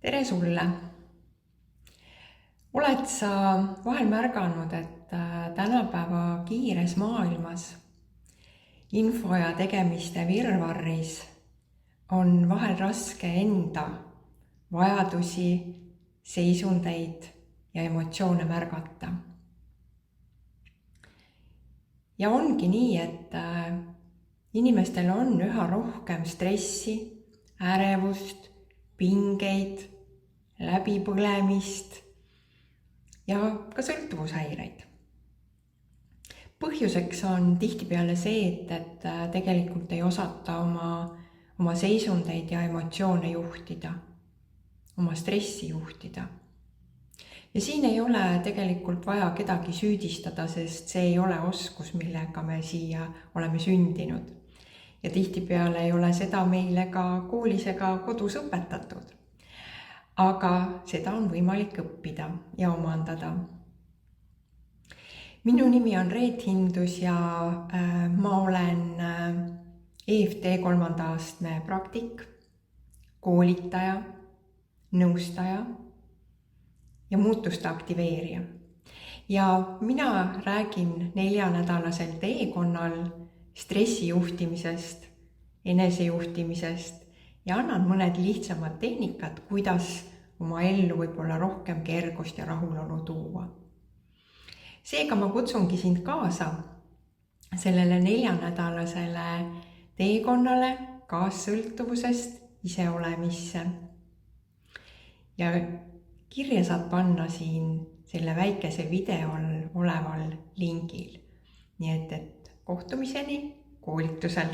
Tere sulle! Oled sa vahel märganud, et tänapäeva kiires maailmas info ja tegemiste virvarris on vahel raske enda vajadusi, seisundeid ja emotsioone märgata. Ja ongi nii, et inimestel on üha rohkem stressi, ärevust, pingeid, läbipõlemist ja ka sõltuvushäireid. Põhjuseks on tihtipeale see, et tegelikult ei osata oma seisundeid ja emotsioone juhtida, oma stressi juhtida. Ja siin ei ole tegelikult vaja kedagi süüdistada, sest see ei ole oskus, millega me siia oleme sündinud. Ja tihtipeale ei ole seda meile ka koolis ega kodus õpetatud. Aga seda on võimalik õppida ja omandada. Minu nimi on Reet Hindus ja ma olen EFT 3. astme praktik, koolitaja, nõustaja ja muutuste aktiveerija. Ja mina räägin 4-nädalasel teekonnal stressi juhtimisest, enesejuhtimisest ja annan mõned lihtsamad tehnikad, kuidas oma ellu võib-olla rohkem kergust ja rahulolu tuua. Seega ma kutsungi sind kaasa sellele 4-nädalasele teekonnale kaassõltuvusest iseolemisse. Ja kirja saad panna siin selle väikese videol oleval lingil. Nii et kohtumiseni koolitusel.